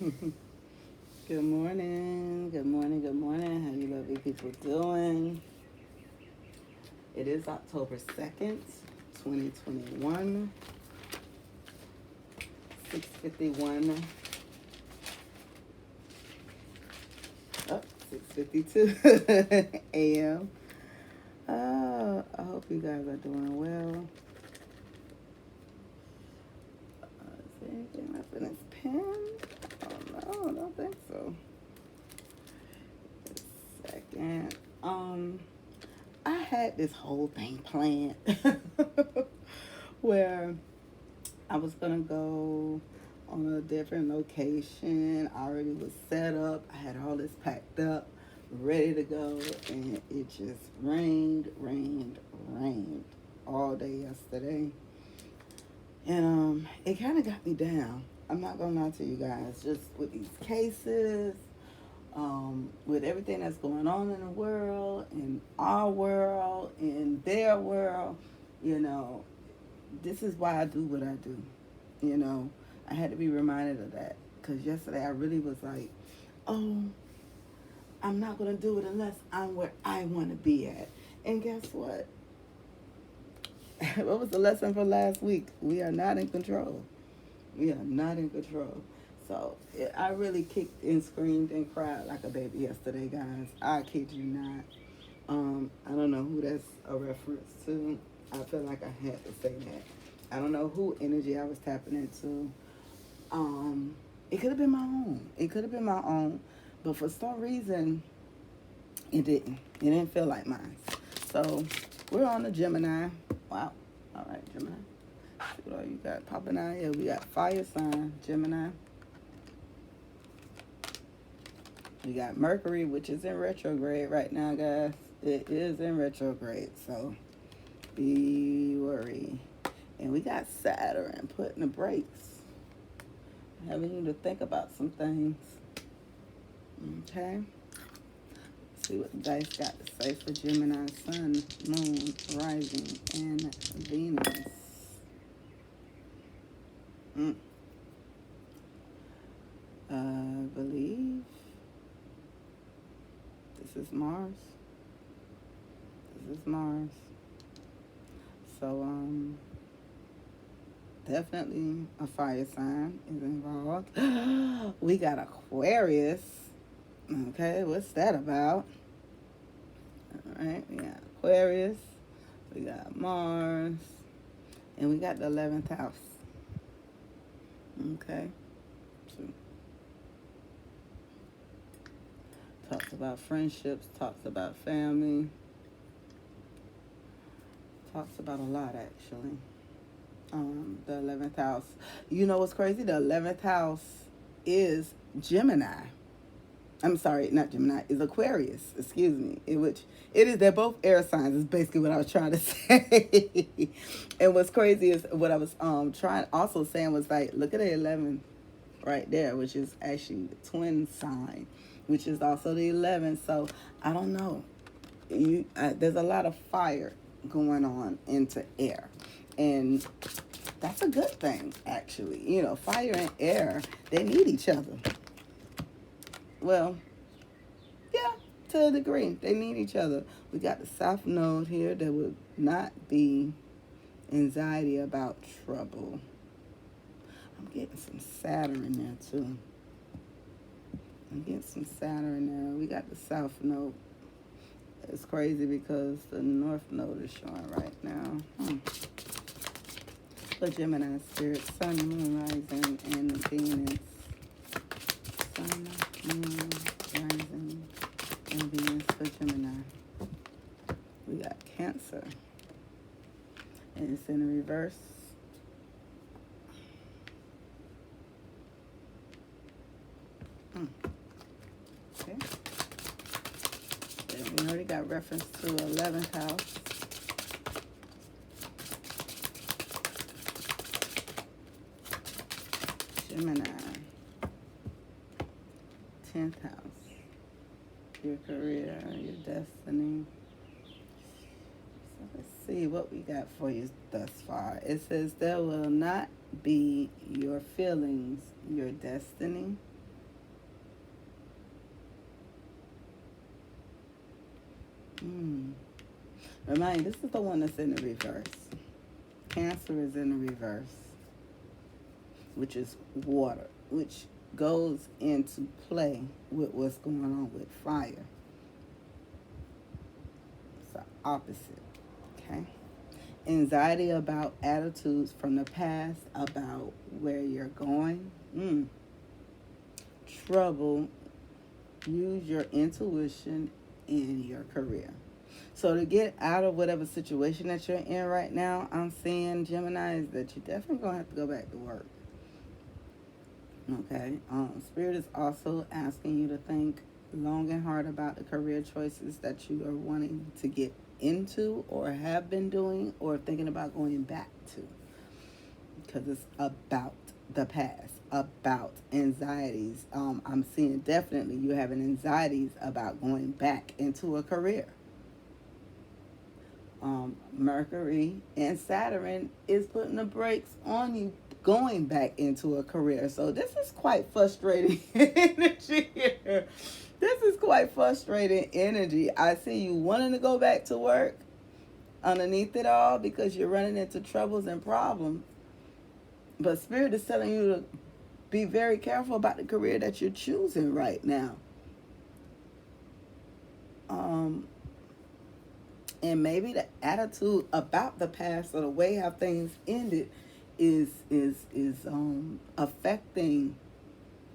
Good morning, good morning, good morning. How you lovely people doing? It is October 2nd, 2021, 6:51, oh, 6:52 a.m. I hope you guys are doing well. Is there anything left in this pen? Oh, no, I don't think so. Second. I had this whole thing planned where I was gonna go on a different location. I already was set up. I had all this packed up, ready to go, and it just rained all day yesterday, and it kind of got me down. I'm not gonna lie to you guys. Just with these cases, with everything that's going on in the world, in our world, in their world, you know, this is why I do what I do. You know, I had to be reminded of that because yesterday I really was like, oh, I'm not going to do it unless I'm where I want to be at. And guess what? What was the lesson for last week? We are not in control. We are not in control. So I really kicked and screamed and cried like a baby yesterday, guys. I kid you not. I don't know who that's a reference to. I feel like I had to say that. I don't know who energy I was tapping into. It could have been my own. It could have been my own, but for some reason, it didn't. It didn't feel like mine. So we're on the Gemini. Wow. All right, Gemini. See what all you got popping out here. We got fire sign, Gemini. We got Mercury, which is in retrograde right now, guys. It is in retrograde, so be worried. And we got Saturn putting the brakes, having you to think about some things. Okay? Let's see what the dice got to say for Gemini, Sun, Moon, Rising, and Venus. I believe this is Mars. This is Mars. So, definitely a fire sign is involved. We got Aquarius. Okay, what's that about? All right, we got Aquarius. We got Mars. And we got the 11th house. Okay. So, talks about friendships, talks about family. Talks about a lot, actually. The 11th house. You know what's crazy? The 11th house is Gemini. I'm sorry, not Gemini. Is Aquarius. Excuse me. Which it is. They're both air signs. Is basically what I was trying to say. And what's crazy is what I was trying also saying was like, look at the 11 right there, which is actually the twin sign, which is also the 11. So I don't know. There's a lot of fire going on into air, and that's a good thing, actually. You know, fire and air, they need each other. Well, yeah, to a degree, they need each other. We got the South Node here. There would not be anxiety about trouble. I'm getting some Saturn in there, too. I'm getting some Saturn in there. We got the South Node. It's crazy because the North Node is showing right now. For Gemini, Spirit, Sun, Moon, Rising, and Venus. Sun, Moon, Rising, and Venus for Gemini. We got Cancer. And it's in reverse. Okay. And we already got reference to 11th house. Gemini. 10th house. Your career, your destiny. So let's see what we got for you thus far. It says there will not be your feelings, your destiny. Remind you, this is the one that's in the reverse. Cancer is in the reverse, which is water, which goes into play with what's going on with fire. It's the opposite, okay? Anxiety about attitudes from the past, about where you're going. Trouble. Use your intuition in your career. So to get out of whatever situation that you're in right now, I'm seeing, Gemini, is that you're definitely going to have to go back to work. Okay? Spirit is also asking you to think long and hard about the career choices that you are wanting to get into or have been doing or thinking about going back to. Because it's about the past, about anxieties. I'm seeing definitely you having anxieties about going back into a career. Mercury and Saturn is putting the brakes on you going back into a career. So this is quite frustrating energy here. This is quite frustrating energy. I see you wanting to go back to work underneath it all because you're running into troubles and problems. But Spirit is telling you to be very careful about the career that you're choosing right now. And maybe the attitude about the past or the way how things ended is affecting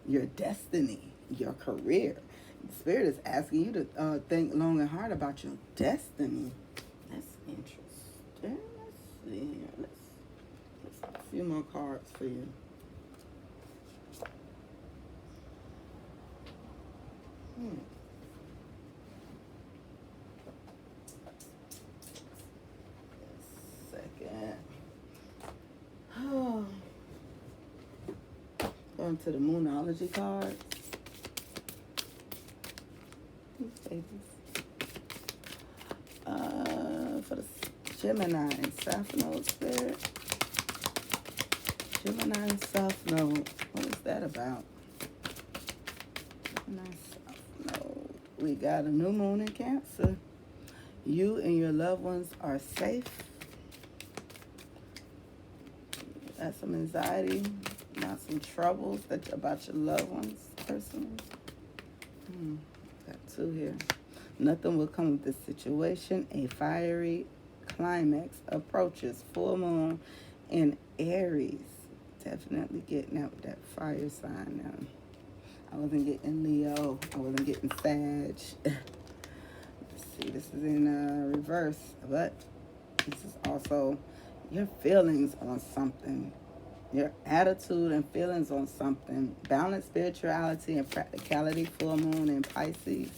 your destiny, your career. Spirit is asking you to think long and hard about your destiny. That's interesting. Let's see here. Let's a few more cards for you. Going to the Moonology cards. For the Gemini South Node Spirit. Gemini South Node. What is that about? Gemini South Node. We got a new moon in Cancer. You and your loved ones are safe. Got some anxiety, not some troubles about your loved ones personally. Got two here. Nothing will come of this situation. A fiery climax approaches. Full moon in Aries. Definitely getting out with that fire sign now. I wasn't getting Leo. I wasn't getting Sag. Let's see, this is in reverse, but this is also your feelings on something. Your attitude and feelings on something. Balanced spirituality and practicality. Full moon in Pisces.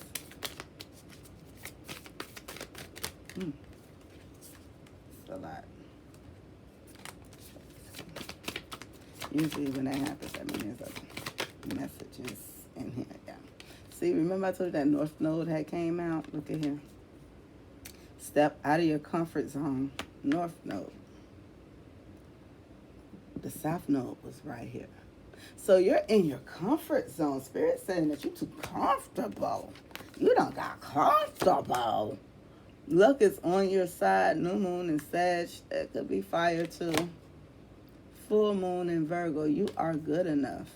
It's a lot. Usually when that happens, that means there's a messages in here. Yeah. See, remember I told you that North Node had came out? Look at here. Step out of your comfort zone. North Node. The South Node was right here. So you're in your comfort zone. Spirit saying that you're too comfortable. You done got comfortable. Luck is on your side. New moon in Sag. That could be fire too. Full moon in Virgo. You are good enough.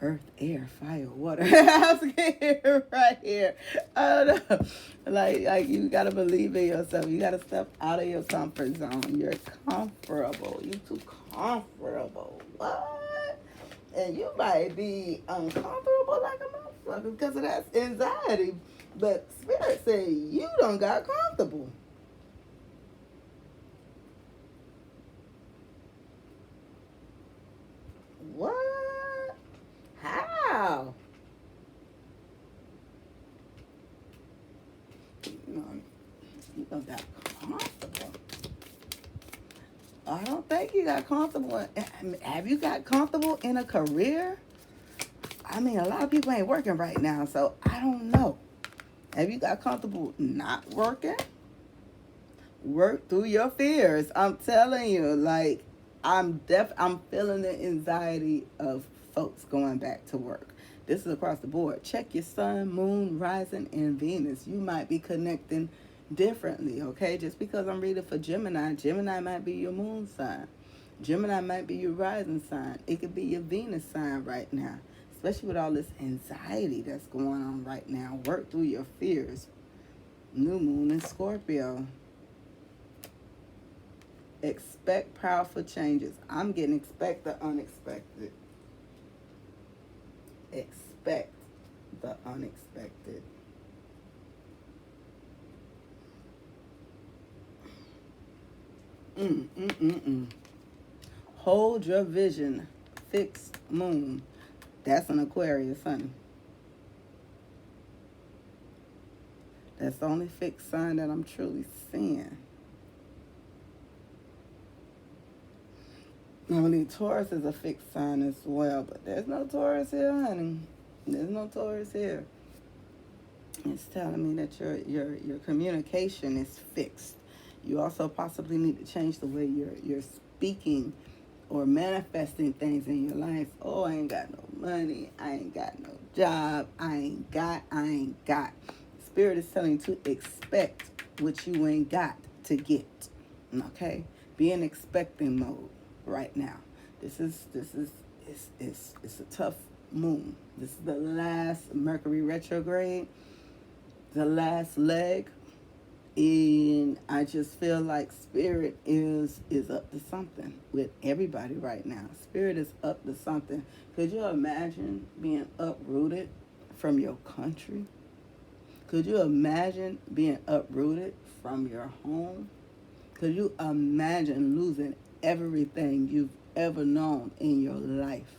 Earth, air, fire, water. I was here, right here. I don't know. Like you gotta believe in yourself. You gotta step out of your comfort zone. You're comfortable. You too comfortable. What? And you might be uncomfortable like a motherfucker because of that anxiety. But Spirit say you done got comfortable. What? How? You done got comfortable. I don't think you got comfortable. Have you got comfortable in a career? I mean, a lot of people ain't working right now, so I don't know. Have you got comfortable not working? Work through your fears. I'm telling you, like, I'm feeling the anxiety of folks going back to work. This is across the board. Check your sun, moon, rising, and Venus. You might be connecting differently, okay? Just because I'm reading for Gemini, Gemini might be your moon sign. Gemini might be your rising sign. It could be your Venus sign right now. Especially with all this anxiety that's going on right now. Work through your fears. New moon in Scorpio. Expect powerful changes. I'm getting expect the unexpected. Expect the unexpected. Hold your vision. Fixed moon. That's an Aquarius, honey. That's the only fixed sign that I'm truly seeing. I believe Taurus is a fixed sign as well, but there's no Taurus here, honey. There's no Taurus here. It's telling me that your communication is fixed. You also possibly need to change the way you're speaking or manifesting things in your life. Oh, I ain't got no money. I ain't got no job. I ain't got. Spirit is telling you to expect what you ain't got to get. Okay? Be in expecting mode right now. It's a tough moon. This is the last Mercury retrograde, the last leg, and I just feel like Spirit is up to something with everybody right now. Spirit is up to something. Could you imagine being uprooted from your country? Could you imagine being uprooted from your home? Could you imagine losing everything you've ever known in your life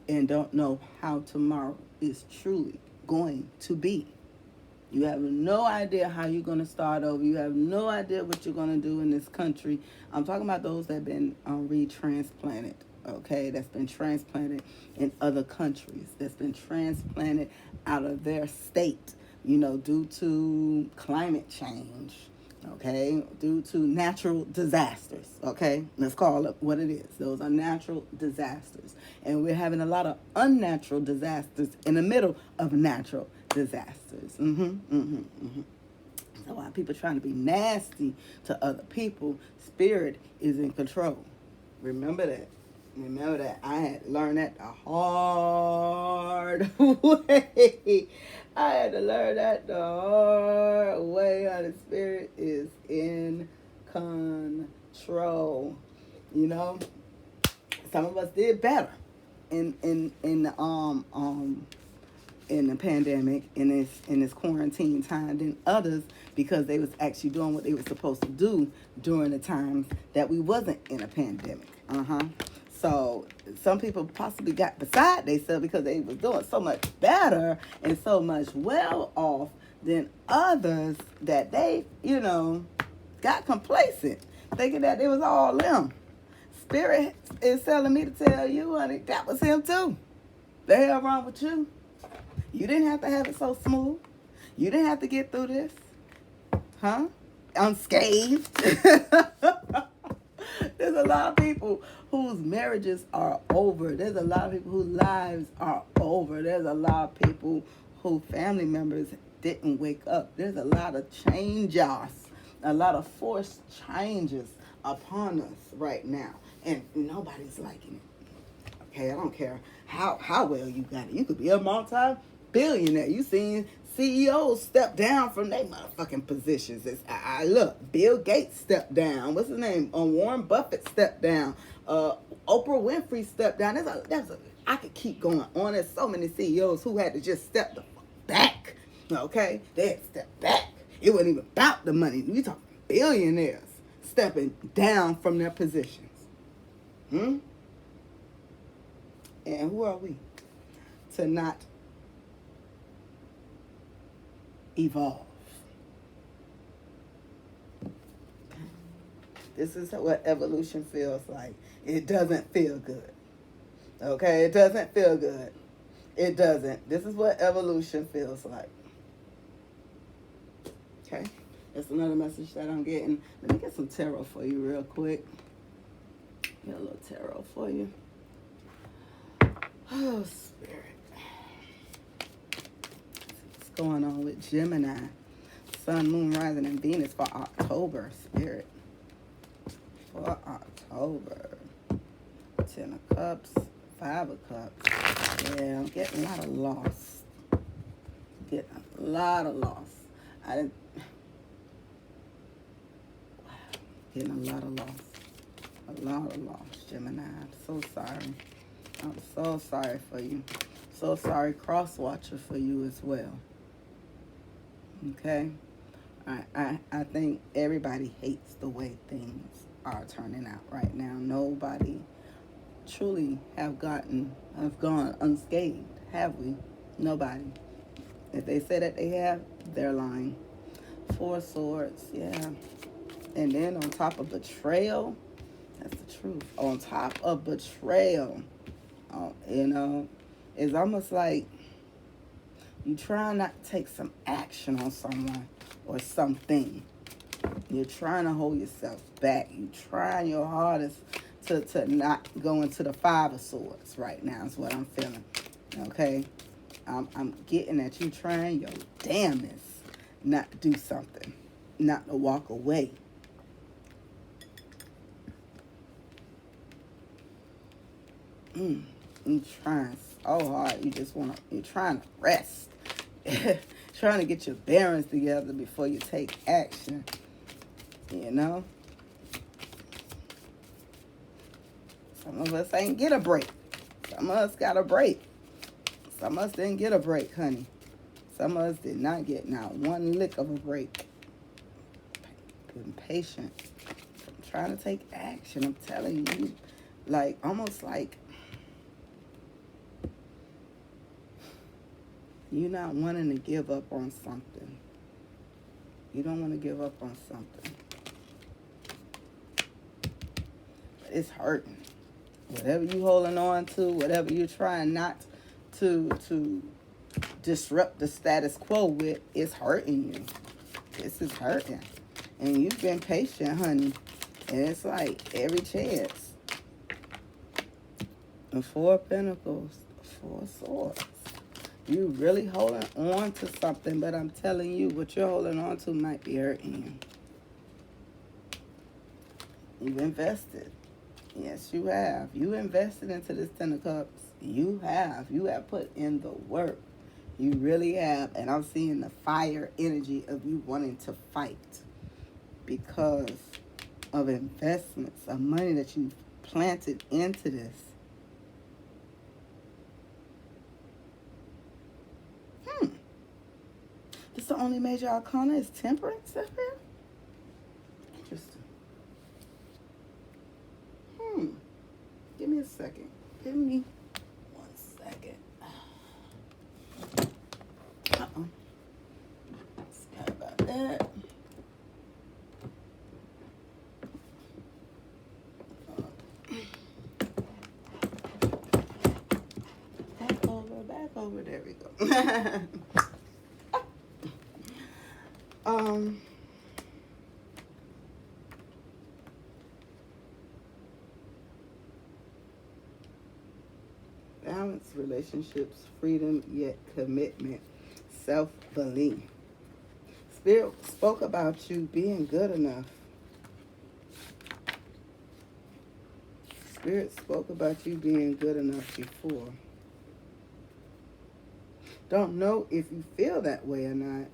and don't know how tomorrow is truly going to be? You have no idea how you're going to start over. You have no idea what you're going to do in this country. I'm talking about those that have been retransplanted, okay? That's been transplanted in other countries. That's been transplanted out of their state, due to climate change, okay? Due to natural disasters, okay? Let's call it what it is. Those are natural disasters. And we're having a lot of unnatural disasters in the middle of natural disasters. So while people trying to be nasty to other people, Spirit is in control. Remember that. I had to learn that the hard way. I had to learn that the hard way. How the Spirit is in control. Some of us did better in the pandemic, in this quarantine time, than others, because they was actually doing what they were supposed to do during the times that we wasn't in a pandemic. So some people possibly got beside themselves because they was doing so much better and so much well off than others, that they, got complacent, thinking that it was all them. Spirit is telling me to tell you, honey, that was him too. The hell wrong with you? You didn't have to have it so smooth. You didn't have to get through this, unscathed. There's a lot of people whose marriages are over. There's a lot of people whose lives are over. There's a lot of people whose family members didn't wake up. There's a lot of changes, a lot of forced changes upon us right now, and nobody's liking it. Okay, I don't care how well you got it. You could be a multi-billionaire. You seen CEOs step down from their motherfucking positions. Look, Bill Gates stepped down. What's his name? Warren Buffett stepped down. Oprah Winfrey stepped down. I could keep going on. There's so many CEOs who had to just step the fuck back. Okay, they had to step back. It wasn't even about the money. We talking billionaires stepping down from their positions. And who are we to not evolve? This is what evolution feels like. It doesn't feel good. Okay? It doesn't feel good. It doesn't. This is what evolution feels like. Okay? That's another message that I'm getting. Let me get some tarot for you real quick. Get a little tarot for you. Oh, Spirit. What's going on with Gemini? Sun, Moon, Rising, and Venus for October, Spirit. For October. 10 of Cups, 5 of Cups. Yeah, I'm getting a lot of loss. Getting a lot of loss. I didn't... Wow. Getting a lot of loss. A lot of loss, Gemini. I'm so sorry. I'm so sorry for you. So sorry, cross watcher, for you as well. Okay? I think everybody hates the way things are turning out right now. Nobody truly have gone unscathed, have we? Nobody. If they say that they have, they're lying. 4 swords, yeah. And then on top of betrayal, that's the truth. On top of betrayal, you know, it's almost like you try not to take some action on someone or something. You're trying to hold yourself back. You're trying your hardest to not go into the 5 of swords right now is what I'm feeling. Okay? I'm getting that you trying your damnedest not to do something. Not to walk away. You're trying so hard. You're trying to rest. Trying to get your bearings together before you take action. You know? Some of us ain't get a break. Some of us got a break. Some of us didn't get a break, honey. Some of us did not get not one lick of a break. Being patient. I'm trying to take action. I'm telling you. Like, almost like you're not wanting to give up on something. You don't want to give up on something. But it's hurting. Whatever you holding on to, whatever you're trying not to disrupt the status quo with, it's hurting you. This is hurting. And you've been patient, honey. And it's like every chance. The 4 of Pentacles, 4 swords. You really holding on to something, but I'm telling you, what you're holding on to might be hurting you. You've invested. Yes, you have. You invested into this 10 of Cups. You have. You have put in the work. You really have. And I'm seeing the fire energy of you wanting to fight because of investments, of money that you've planted into this. This the only major arcana is Temperance up here? Interesting. Give me a second. Give me 1 second. Sorry about that. Back over. There we go. Balance, relationships, freedom, yet commitment, self-belief. Spirit spoke about you being good enough. Spirit spoke about you being good enough before. Don't know if you feel that way or not.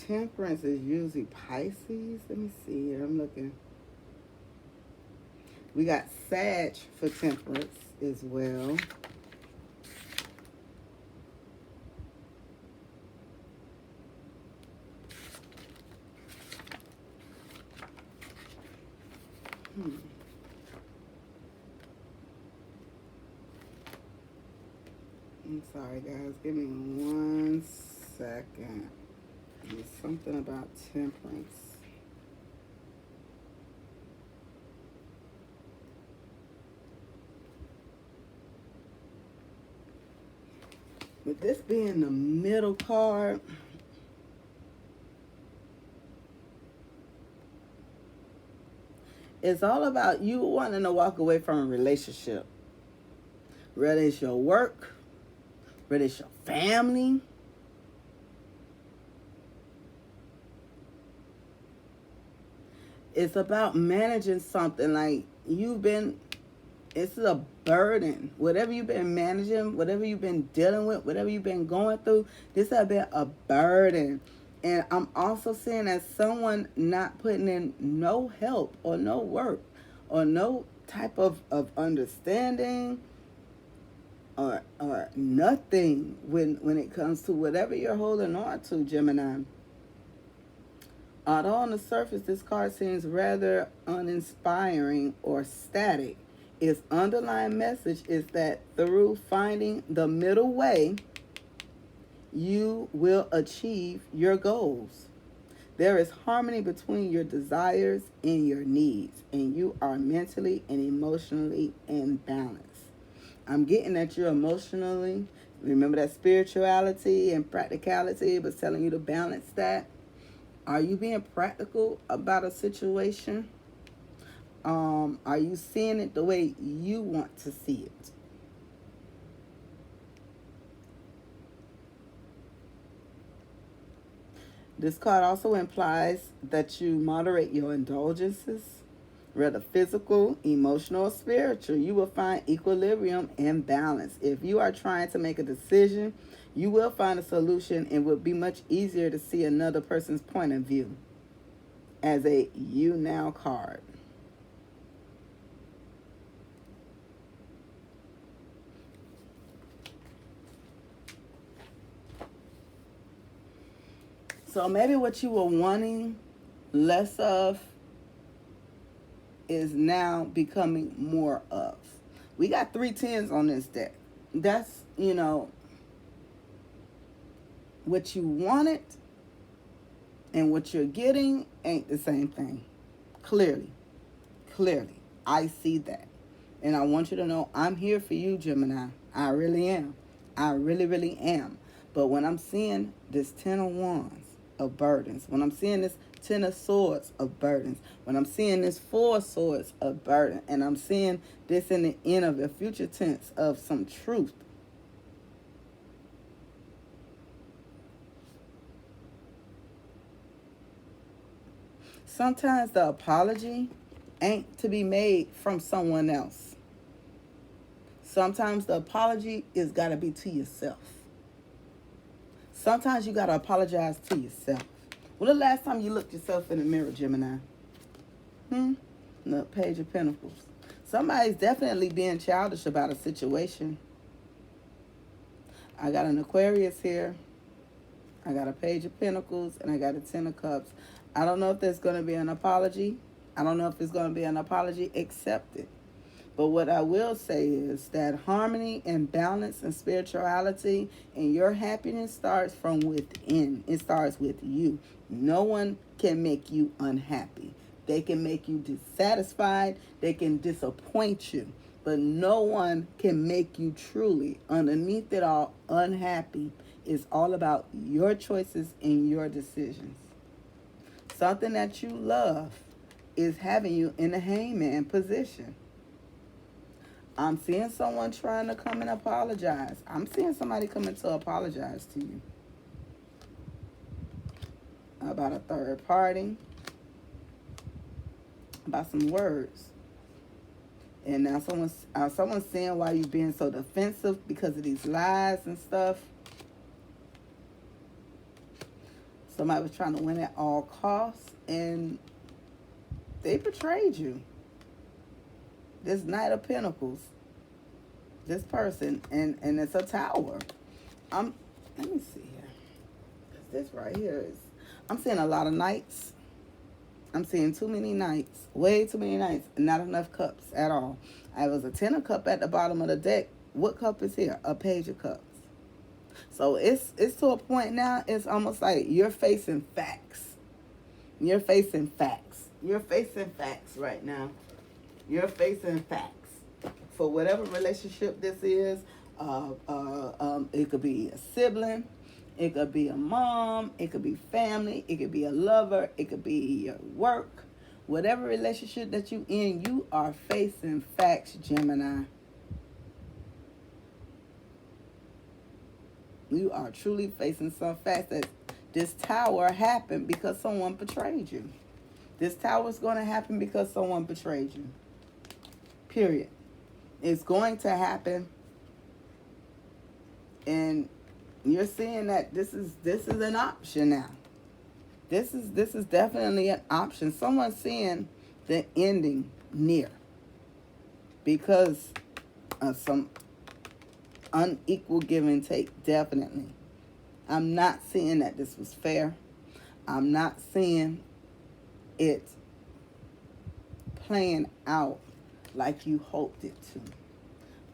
Temperance is usually Pisces. Let me see here. I'm looking. We got Sag for Temperance as well. I'm sorry, guys. Give me 1 second. There's something about Temperance. With this being the middle card, it's all about you wanting to walk away from a relationship. Whether it's your work, whether it's your family. It's about managing something like it's a burden. Whatever you've been managing, whatever you've been dealing with, whatever you've been going through, this has been a burden. And I'm also seeing as someone not putting in no help or no work or no type of understanding or nothing when it comes to whatever you're holding on to, Gemini. Although on the surface this card seems rather uninspiring or static, its underlying message is that through finding the middle way, you will achieve your goals. There is harmony between your desires and your needs, and you are mentally and emotionally in balance. I'm getting that you're emotionally, remember that spirituality and practicality, but telling you to balance that. Are you being practical about a situation? Are you seeing it the way you want to see it? This card also implies that you moderate your indulgences, whether physical, emotional, or spiritual. You will find equilibrium and balance. If you are trying to make a decision, you will find a solution and will be much easier to see another person's point of view as a you now card. So maybe what you were wanting less of is now becoming more of. We got 3 tens on this deck. That's, what you wanted and what you're getting ain't the same thing. Clearly. I see that. And I want you to know I'm here for you, Gemini. I really am. I really, really am. But when I'm seeing this 10 of Wands of burdens, when I'm seeing this 10 of Swords of burdens, when I'm seeing this 4 of Swords of burden, and I'm seeing this in the end of the future tense of some truth, sometimes the apology ain't to be made from someone else. Sometimes the apology is got to be to yourself. Sometimes you got to apologize to yourself. When the last time you looked yourself in the mirror, Gemini? The Page of Pentacles. Somebody's definitely being childish about a situation. I got an Aquarius here. I got a Page of Pentacles, and I got a 10 of Cups. I don't know if there's going to be an apology. I don't know if there's going to be an apology accepted. But what I will say is that harmony and balance and spirituality and your happiness starts from within. It starts with you. No one can make you unhappy. They can make you dissatisfied. They can disappoint you. But no one can make you truly, underneath it all, unhappy. It's all about your choices and your decisions. Something that you love is having you in the hangman position. I'm seeing someone trying to come and apologize. I'm seeing somebody coming to apologize to you about a third party, about some words. And now someone's saying why you're being so defensive because of these lies and stuff. Somebody was trying to win at all costs, and they betrayed you. This Knight of Pentacles, this person, and it's a tower. Let me see here. This right here is, I'm seeing a lot of knights. I'm seeing too many knights, way too many knights, and not enough cups at all. I was a 10 of cup at the bottom of the deck. What cup is here? A Page of Cups. So it's to a point now, it's almost like you're facing facts. You're facing facts. You're facing facts right now. You're facing facts. For whatever relationship this is, It could be a sibling. It could be a mom. It could be family. It could be a lover. It could be your work. Whatever relationship that you in, you are facing facts, Gemini. You are truly facing some facts that this tower happened because someone betrayed you. This tower is going to happen because someone betrayed you. Period. It's going to happen. And you're seeing that this is an option now. This is definitely an option. Someone's seeing the ending near because of some unequal give and take. Definitely. I'm not seeing that this was fair. I'm not seeing it playing out like you hoped it to.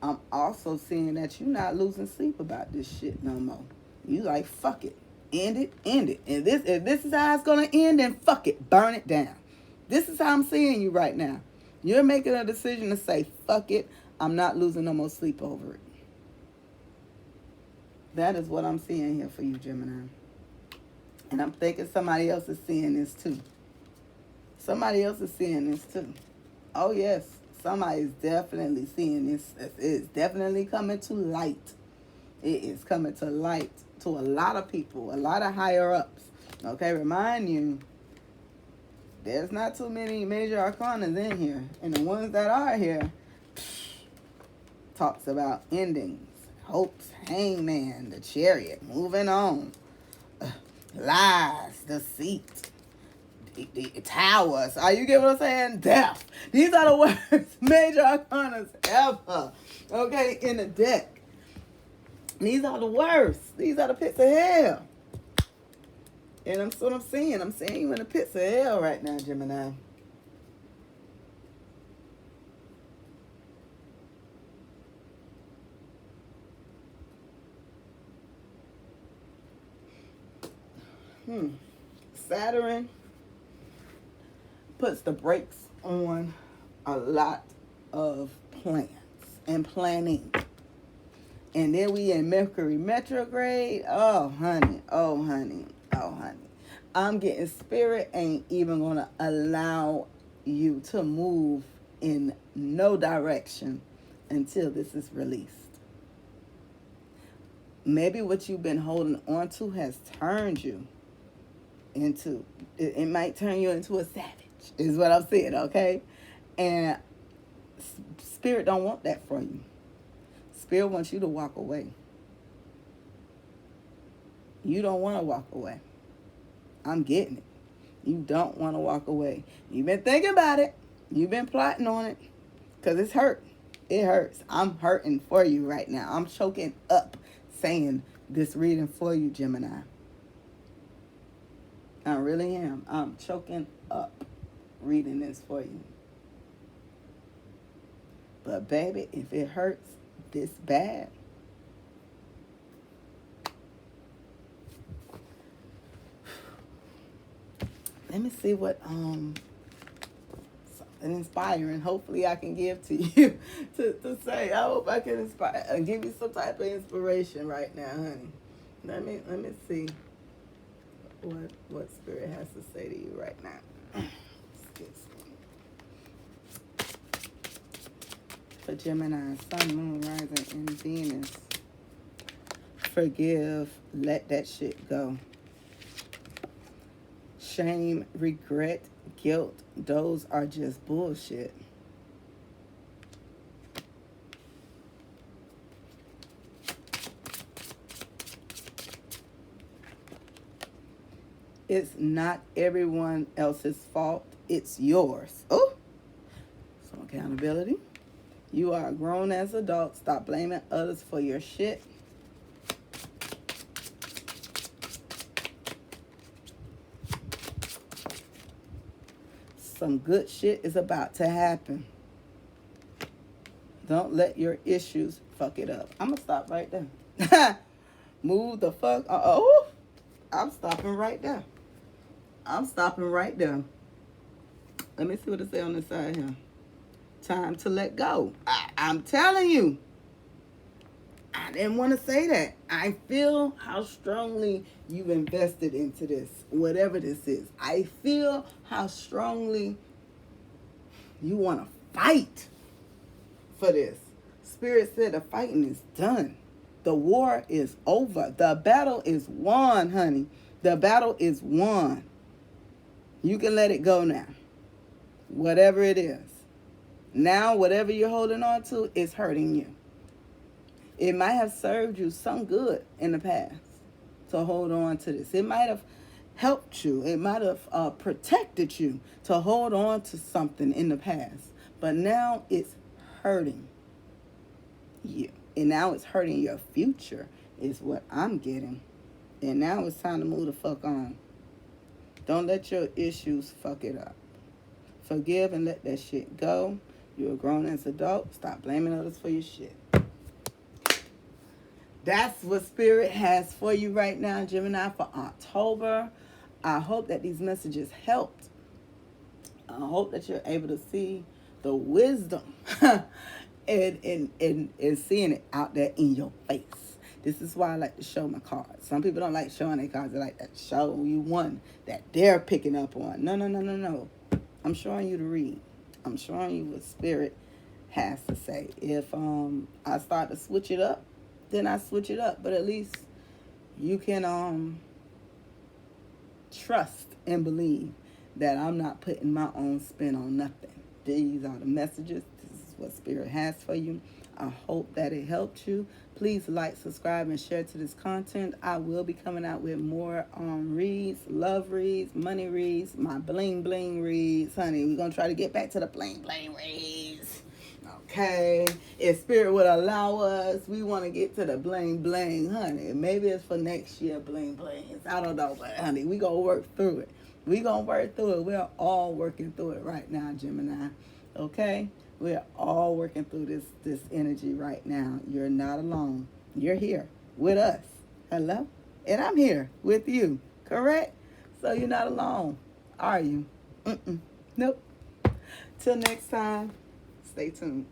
I'm also seeing that you're not losing sleep about this shit no more. You like, fuck it. End it. And if this is how it's going to end, then fuck it. Burn it down. This is how I'm seeing you right now. You're making a decision to say, fuck it. I'm not losing no more sleep over it. That is what I'm seeing here for you, Gemini. And I'm thinking somebody else is seeing this too. Somebody else is seeing this too. Oh, yes. Somebody's definitely seeing this. It's definitely coming to light. It is coming to light to a lot of people, a lot of higher ups. Okay, remind you, there's not too many major arcanas in here. And the ones that are here talks about endings, hopes, hangman, the chariot, moving on, lies, deceit, the towers. Are you getting what I'm saying? Death. These are the worst major arcanas ever. Okay, in the deck. These are the worst. These are the pits of hell. And that's what I'm seeing. I'm seeing you in the pits of hell right now, Gemini. Saturn puts the brakes on a lot of plans and planning. And then we in Mercury retrograde. Oh, honey. I'm getting spirit ain't even going to allow you to move in no direction until this is released. Maybe what you've been holding on to has turned you into, it might turn you into a savage, is what I'm saying, okay? And spirit don't want that for you. Spirit wants you to walk away. You don't want to walk away. I'm getting it. You don't want to walk away. You've been thinking about it. You've been plotting on it. Because it's hurt. It hurts. I'm hurting for you right now. I'm choking up saying this reading for you, Gemini. I really am. I'm choking up reading this for you. But baby, if it hurts this bad, let me see what something inspiring hopefully I can give to you to say. I hope I can inspire and give you some type of inspiration right now, honey. Let me see what spirit has to say to you right now. For Gemini, Sun, Moon, Rising, and Venus. Forgive, let that shit go. Shame, regret, guilt, those are just bullshit. It's not everyone else's fault. It's yours. Oh, some accountability. You are grown as adults. Stop blaming others for your shit. Some good shit is about to happen. Don't let your issues fuck it up. I'm going to stop right there. Move the fuck. Oh, I'm stopping right there. I'm stopping right there. Let me see what it says on this side here. Time to let go. I'm telling you. I didn't want to say that. I feel how strongly you've invested into this, whatever this is. I feel how strongly you want to fight for this. Spirit said the fighting is done. The war is over. The battle is won, honey. The battle is won. You can let it go now. Whatever it is. Now, whatever you're holding on to is hurting you. It might have served you some good in the past to hold on to this. It might have helped you. It might have protected you to hold on to something in the past. But now it's hurting you. And now it's hurting your future is what I'm getting. And now it's time to move the fuck on. Don't let your issues fuck it up. Forgive and let that shit go. You're a grown-ass adult. Stop blaming others for your shit. That's what Spirit has for you right now, Gemini, for October. I hope that these messages helped. I hope that you're able to see the wisdom and seeing it out there in your face. This is why I like to show my cards. Some people don't like showing their cards. They like to show you one that they're picking up on. No. I'm showing you to read. I'm showing you what Spirit has to say. If I start to switch it up, then I switch it up. But at least you can trust and believe that I'm not putting my own spin on nothing. These are the messages. This is what Spirit has for you. I hope that it helped you. Please like, subscribe, and share to this content. I will be coming out with more reads, love reads, money reads, my bling bling reads. Honey, we're going to try to get back to the bling bling reads. Okay, if Spirit would allow us, we want to get to the bling bling, honey. Maybe it's for next year, bling blings. I don't know, but honey, we gonna work through it. We gonna work through it. We're all working through it right now, Gemini. Okay, we're all working through this energy right now. You're not alone. You're here with us. Hello, and I'm here with you. Correct? So you're not alone, are you? Nope. Till next time. Stay tuned.